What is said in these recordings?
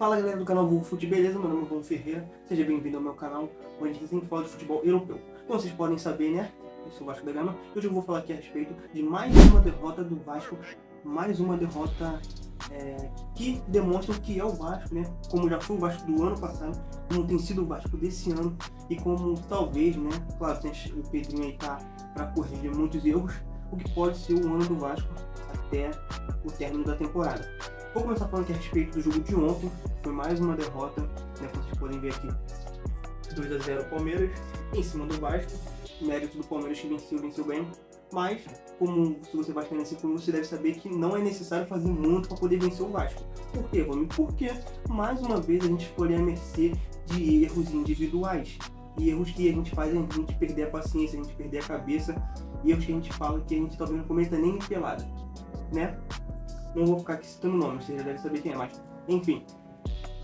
Fala galera do canal Vulgo Fute, beleza? Meu nome é João Ferreira, seja bem-vindo ao meu canal, onde a gente sempre fala de futebol europeu. Como vocês podem saber, né? Eu sou o Vasco da Gama, hoje eu vou falar aqui a respeito de mais uma derrota do Vasco, mais uma derrota que demonstra que é o Vasco, né? Como já foi o Vasco do ano passado, como tem sido o Vasco desse ano e como talvez, né? Claro, tem o Pedrinho aí tá para corrigir muitos erros, o que pode ser o ano do Vasco até o término da temporada. Vou começar falando aqui a respeito do jogo de ontem. Foi mais uma derrota, né, como vocês podem ver aqui, 2-0 Palmeiras, em cima do Vasco. Mérito do Palmeiras que venceu bem. Mas, como se você vai nesse clube, você deve saber que não é necessário fazer muito para poder vencer o Vasco. Por quê, Vamos? Porque, mais uma vez, a gente ficou ali à mercê de erros individuais. E erros que a gente faz a gente perder a paciência, a gente perder a cabeça. E erros que a gente fala que a gente talvez não cometa nem em pelada, né? Não vou ficar aqui citando nomes, você já deve saber quem é, mas enfim.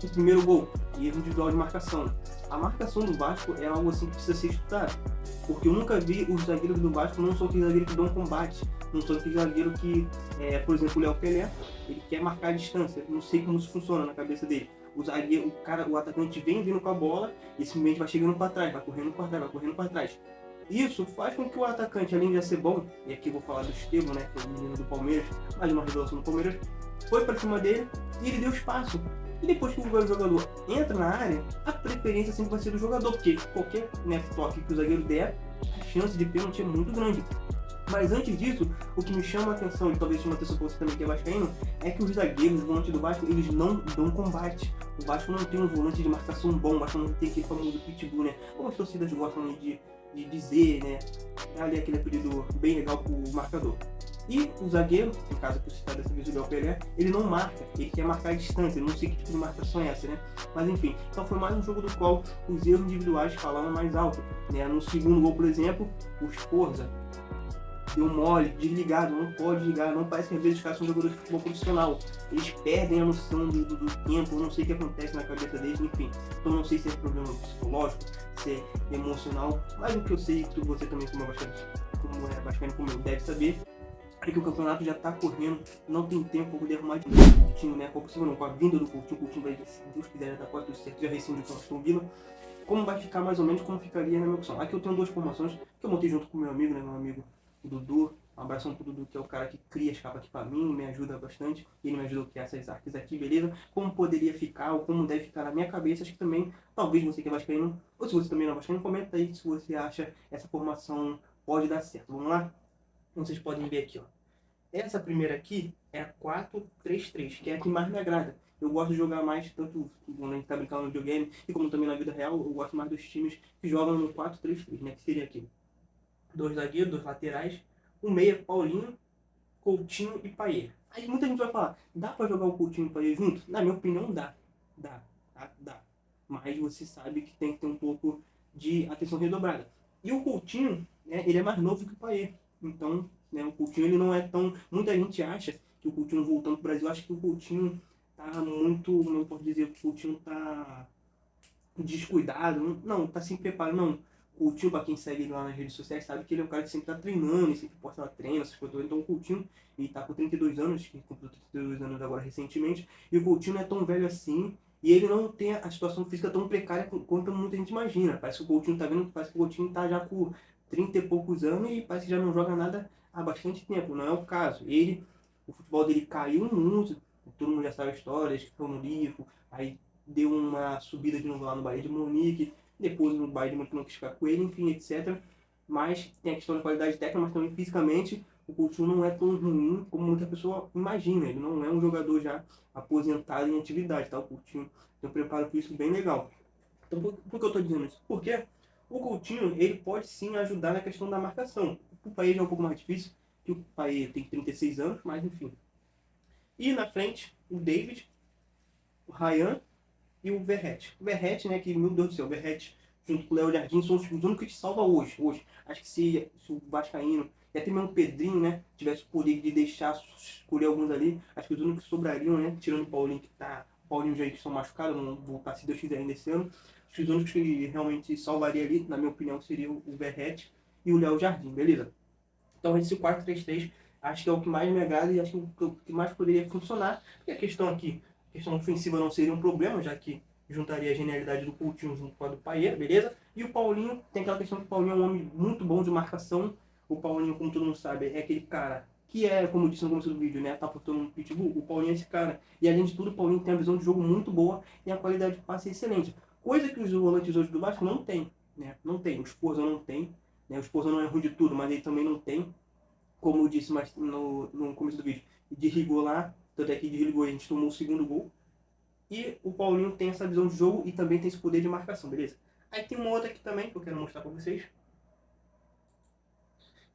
O primeiro gol, erro individual de marcação. A marcação do Vasco é algo assim que precisa ser estudado, porque eu nunca vi os zagueiros do Vasco, não são aqueles zagueiros que dão combate, não são aqueles zagueiros que, por exemplo, o Léo Pelé, ele quer marcar a distância, não sei como isso funciona na cabeça dele. O zagueiro, o atacante vem vindo com a bola e simplesmente vai chegando para trás, vai correndo para trás, vai correndo para trás. Isso faz com que o atacante, além de ser bom, e aqui eu vou falar do Estevão, né, que é o menino do Palmeiras, mais uma revelação do Palmeiras, foi para cima dele e ele deu espaço. E depois que o jogador entra na área, a preferência sempre vai ser do jogador, porque qualquer, né, toque que o zagueiro der, a chance de pênalti é muito grande. Mas antes disso, o que me chama a atenção, e talvez chame a atenção para você também que é vascaíno, é que os zagueiros, os volantes do Vasco, eles não dão combate. O Vasco não tem um volante de marcação bom, o Vasco não tem aquele famoso pitbull, né, como as torcidas gostam de dizer, né, ali aquele apelido bem legal pro marcador. E o zagueiro, no caso que eu citei dessa vez o Léo Pelé, ele não marca, ele quer marcar a distância, eu não sei que tipo de marcação é essa, né? Mas enfim, então foi mais um jogo do qual os erros individuais falaram mais alto, né? No segundo gol, por exemplo, o Sforza deu mole, desligado, não pode ligar, não parece que às vezes os caras são jogadores de futebol profissional. Eles perdem a noção do tempo, eu não sei o que acontece na cabeça deles, enfim. Então não sei se é problema psicológico, se é emocional, mas o que eu sei, que você também como é vascaíno como eu deve saber, é que o campeonato já está correndo, não tem tempo para poder arrumar de novo o Coutinho, né? Qual possível não, com a vinda do Coutinho, o Coutinho vai, se Deus quiser, já está quase tudo certo, já rescindiu com o Aston Villa. Como vai ficar mais ou menos, como ficaria na minha opção? Aqui eu tenho duas formações que eu montei junto com o meu amigo, né? Meu amigo Dudu. Um abração pro Dudu, que é o cara que cria as capas aqui pra mim, me ajuda bastante. Ele me ajudou a criar essas artes aqui, beleza? Como poderia ficar, ou como deve ficar na minha cabeça, acho que também, talvez você que é vascaíno, ou se você também não é vascaíno, comenta aí se você acha essa formação pode dar certo. Vamos lá? Então vocês podem ver aqui, ó. Essa primeira aqui é a 4-3-3, que é a que mais me agrada. Eu gosto de jogar mais, tanto quando a gente tá brincando no videogame, e como também na vida real, eu gosto mais dos times que jogam no 4-3-3, né? Que seria aqui 2 zagueiros, 2 laterais, um meia, Paulinho, Coutinho e Payet. Aí muita gente vai falar, dá pra jogar o Coutinho e o Payet junto? Na minha opinião, dá. Dá. Mas você sabe que tem que ter um pouco de atenção redobrada. E o Coutinho, né, ele é mais novo que o Payet. Então, né, o Coutinho ele não é tão... Muita gente acha que o Coutinho voltando pro Brasil, acha que o Coutinho tá muito... Como eu posso dizer? O Coutinho tá descuidado. Não, tá sem preparo, não. O Coutinho, para quem segue lá nas redes sociais, sabe que ele é um cara que sempre tá treinando, sempre posta lá treino, essas coisas. Então o Coutinho, ele tá com 32 anos, que completou 32 anos agora recentemente, e o Coutinho não é tão velho assim, e ele não tem a situação física tão precária quanto muita gente imagina. Parece que o Coutinho tá vendo, parece que o Coutinho tá já com 30 e poucos anos e parece que já não joga nada há bastante tempo. Não é o caso. O futebol dele caiu muito, todo mundo já sabe a história, ele ficou no Liverpool, aí deu uma subida de novo lá no Bayern de Munique, depois no Bayern de Munique não quis ficar com ele, enfim, etc. Mas tem a questão da qualidade técnica, mas também fisicamente o Coutinho não é tão ruim como muita pessoa imagina. Ele não é um jogador já aposentado em atividade, tá? O Coutinho tem um preparo físico bem legal. Então por que eu estou dizendo isso? Porque o Coutinho, ele pode sim ajudar na questão da marcação. O Payet já é um pouco mais difícil, que o Payet tem 36 anos, mas enfim. E na frente, o David, o Ryan e o Verratti. O Verratti, né, que, meu Deus do céu, o Verratti junto com o Léo Jardim são os únicos que salvam hoje. Acho que se o vascaíno, e até mesmo o Pedrinho, né, tivesse o poder de deixar escolher alguns ali, acho que os únicos que sobrariam, né, tirando o Paulinho, que tá... O Paulinho já estão machucados, não voltar se Deus quiser ainda esse ano. Acho que os únicos que realmente salvaria ali, na minha opinião, seriam o Verratti e o Léo Jardim, beleza? Então esse 4-3-3 acho que é o que mais me agrada e acho que é o que mais poderia funcionar. Porque a questão aqui A questão ofensiva não seria um problema, já que juntaria a genialidade do Coutinho junto com a do Payet, beleza? E o Paulinho, tem aquela questão que o Paulinho é um homem muito bom de marcação. O Paulinho, como todo mundo sabe, é aquele cara que é, como eu disse no começo do vídeo, né? Tá faltando um pitbull. O Paulinho é esse cara. E além de tudo, o Paulinho tem uma visão de jogo muito boa e a qualidade de passe é excelente. Coisa que os volantes hoje do Vasco não tem, né? Não tem. O Sforza não tem. Né? O Sforza não é ruim de tudo, mas ele também não tem. Como eu disse mais no começo do vídeo, desligou lá. Tanto é que desligou e a gente tomou o segundo gol. E o Paulinho tem essa visão de jogo e também tem esse poder de marcação, beleza? Aí tem uma outra aqui também que eu quero mostrar pra vocês,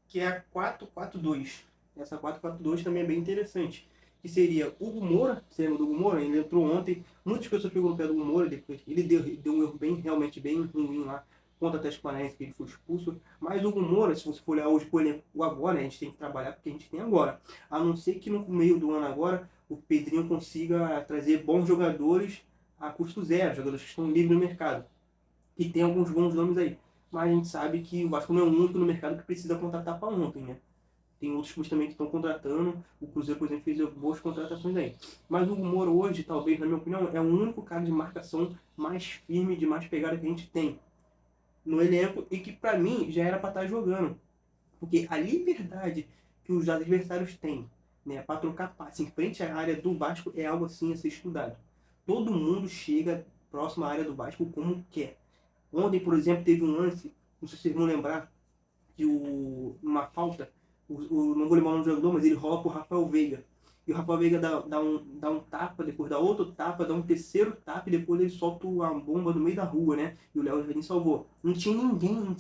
que é a 4-4-2. Essa 4-4-2 também é bem interessante. Que seria o Hugo Moura, você lembra do Hugo Moura? Ele entrou ontem, muitas pessoas pegou no pé do Hugo Moura, depois ele deu um erro realmente bem ruim lá contra o Atlético Paranaense, que ele foi expulso. Mas o Hugo Moura, se você for olhar hoje por elenco agora, a gente tem que trabalhar porque a gente tem agora. A não ser que no meio do ano agora, o Pedrinho consiga trazer bons jogadores a custo zero, jogadores que estão livres no mercado. E tem alguns bons nomes aí. Mas a gente sabe que o Vasco não é o único no mercado que precisa contratar para ontem, né? Tem outros clubes também que estão contratando. O Cruzeiro, por exemplo, fez boas contratações aí. Mas o Hugo Moura hoje, talvez, na minha opinião, é o único cara de marcação mais firme, de mais pegada que a gente tem no elenco e que, para mim, já era para estar jogando. Porque a liberdade que os adversários têm, né, para trocar passe em frente à área do Vasco é algo assim a ser estudado. Todo mundo chega próximo à área do Vasco como quer. Ontem, por exemplo, teve um lance, não sei se vocês vão lembrar, que uma falta, não vou lembrar o nome do jogador, mas ele rola pro Rafael Veiga. E o Rafael Veiga dá um tapa, depois dá outro tapa, dá um terceiro tapa e depois ele solta uma bomba no meio da rua, né? E o Léo Jardim salvou. Não tinha ninguém, não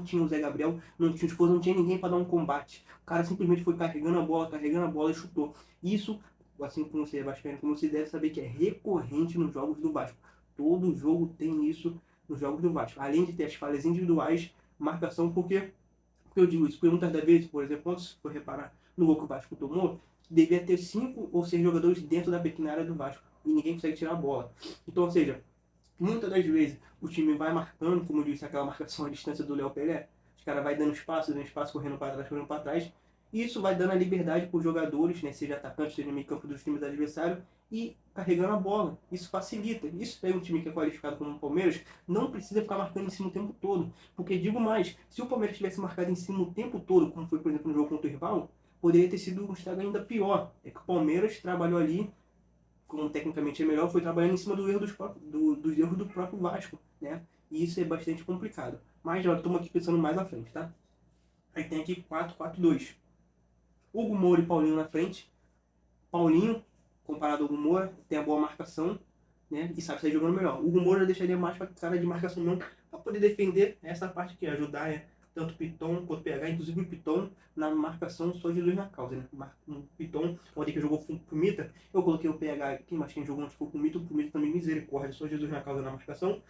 tinha o Zé Gabriel, não tinha o Esposo, não tinha ninguém para dar um combate. O cara simplesmente foi carregando a bola e chutou. Isso, assim como você é vascaíno, como você deve saber que é recorrente nos jogos do Vasco. Todo jogo tem isso nos jogos do Vasco. Além de ter as falhas individuais, marcação, porque eu digo isso? Porque muitas das vezes, por exemplo, quando se for reparar no gol que o Vasco tomou, devia ter 5 ou 6 jogadores dentro da pequena área do Vasco e ninguém consegue tirar a bola. Então, ou seja, muitas das vezes o time vai marcando, como eu disse, aquela marcação à distância do Léo Pelé, os caras vai dando espaço, correndo para trás, e isso vai dando a liberdade para os jogadores, né, seja atacante, seja meio campo dos times adversários, e carregando a bola. Isso facilita. Isso pega um time que é qualificado como o Palmeiras, não precisa ficar marcando em cima o tempo todo. Porque, digo mais, se o Palmeiras tivesse marcado em cima o tempo todo, como foi, por exemplo, no jogo contra o rival, poderia ter sido um estrago ainda pior. É que o Palmeiras trabalhou ali, como tecnicamente é melhor, foi trabalhando em cima do erro dos erros do próprio Vasco, né? E isso é bastante complicado. Mas já estamos aqui pensando mais à frente, tá? Aí tem aqui 4-4-2. Hugo Moura e Paulinho na frente. Paulinho, comparado ao Hugo Moura, tem a boa marcação, né? E sabe sair jogando melhor. O Hugo Moura deixaria mais para cara de marcação não, para poder defender essa parte aqui, ajudar tanto o Piton quanto o PH, inclusive o Piton na marcação, só Jesus na causa, né? O Piton, ontem que jogou com o Mita, eu coloquei o PH, quem jogou antes foi o Mita também misericórdia, só Jesus na causa na marcação.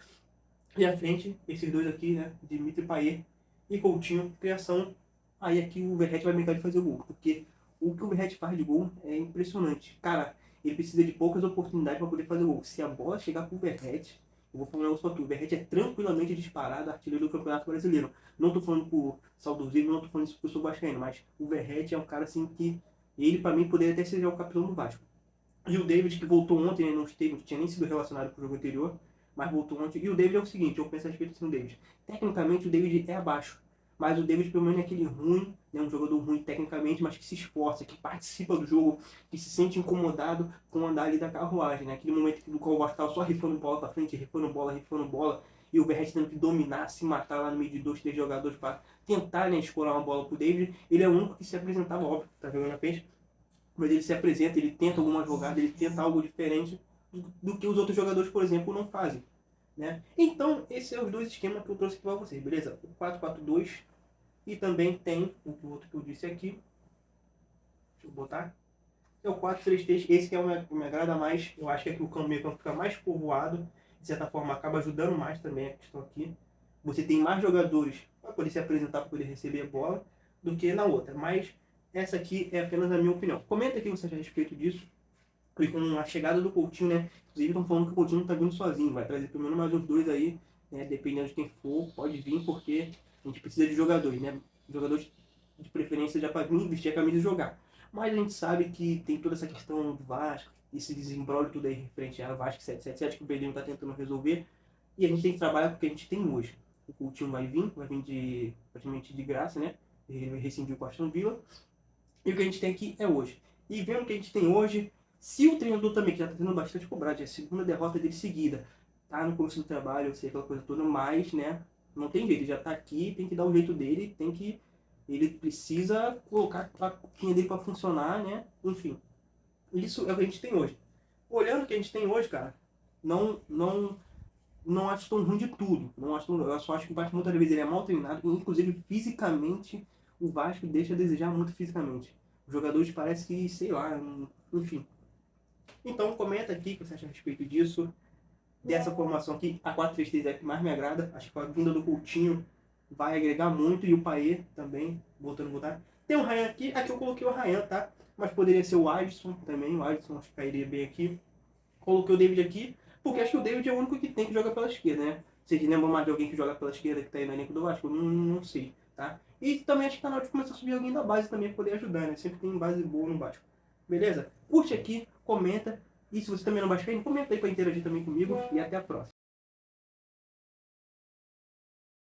E à frente, esses dois aqui, né? Dimitri Payet e Coutinho, criação. Aí aqui o Verratti vai brincar de fazer o gol, porque o que o Verratti faz de gol é impressionante. Cara, ele precisa de poucas oportunidades para poder fazer o gol. Se a bola chegar pro Verratti, eu vou falar um negócio pra tu, o Verratti é tranquilamente disparado artilheiro do Campeonato Brasileiro. Não tô falando por saudosismo, não tô falando isso porque eu sou vascaíno, mas o Verratti é um cara assim que, ele pra mim poderia até ser o capitão do Vasco. E o David, que voltou ontem, né, não tinha nem sido relacionado pro jogo anterior, mas voltou ontem. E o David é o seguinte, eu penso a respeito assim do David. Tecnicamente o David é abaixo. Mas o David pelo menos é aquele ruim, né, um jogador ruim tecnicamente, mas que se esforça, que participa do jogo, que se sente incomodado com andar ali da carruagem, né? Aquele momento do qual o Vasco estava só rifando bola para frente, rifando bola, e o Verratti tendo que dominar, se matar lá no meio de 2, 3 jogadores para tentar, né, escorar uma bola pro David. Ele é o único que se apresentava, óbvio, tá jogando na frente, mas ele se apresenta, ele tenta alguma jogada, ele tenta algo diferente do que os outros jogadores, por exemplo, não fazem. Né? Então, esses são os dois esquemas que eu trouxe aqui para vocês, beleza? O 4-4-2 e também tem o outro que eu disse aqui. Deixa eu botar. É o 4-3-3, esse que é o me agrada mais. Eu acho que aqui o meio campo fica mais povoado, de certa forma acaba ajudando mais também a questão aqui. Você tem mais jogadores para poder se apresentar, para poder receber a bola, do que na outra. Mas essa aqui é apenas a minha opinião. Comenta aqui você a respeito disso. E com a chegada do Coutinho, né? Inclusive estão falando que o Coutinho não tá vindo sozinho. Vai trazer pelo menos mais uns dois aí, né? Dependendo de quem for, pode vir, porque a gente precisa de jogadores, né? Jogadores de preferência já para vir vestir a camisa e jogar. Mas a gente sabe que tem toda essa questão do Vasco, esse desembrolho tudo aí referente ao Vasco 777 que o Pedrinho tá tentando resolver. E a gente tem que trabalhar com o que a gente tem hoje. O Coutinho vai vir praticamente de graça, né? Ele rescindiu com o Aston Villa. E o que a gente tem aqui é hoje. E vendo o que a gente tem hoje, se o treinador também, que já tá tendo bastante cobrado, é a segunda derrota dele seguida, tá no começo do trabalho, eu sei aquela coisa toda, mas, né, não tem jeito, ele já tá aqui, tem que dar o jeito dele, ele precisa colocar a coquinha dele pra funcionar, né, enfim. Isso é o que a gente tem hoje. Olhando o que a gente tem hoje, cara, não acho tão ruim de tudo. Eu só acho que o Vasco muitas vezes ele é mal treinado, e inclusive fisicamente, o Vasco deixa a desejar muito fisicamente. Os jogadores parece que, sei lá, enfim. Então comenta aqui o que você acha a respeito disso. Dessa formação aqui, a 4-3-3 é a que mais me agrada. Acho que a vinda do Coutinho vai agregar muito, e o Payet também, voltando a voltar. Tem o Ryan aqui eu coloquei o Ryan, tá? Mas poderia ser o Alisson também, o Alisson acho que cairia bem aqui. Coloquei o David aqui, porque acho que o David é o único que tem que jogar pela esquerda, né? Vocês lembram mais de alguém que joga pela esquerda que tá aí no elenco do Vasco? Não sei, tá? E também acho que tá na hora de começar a subir alguém da base também pra poder ajudar, né? Sempre tem base boa no Vasco. Beleza? Curte aqui, comenta. E se você também não vascaíno, comenta aí pra interagir também comigo. E até a próxima.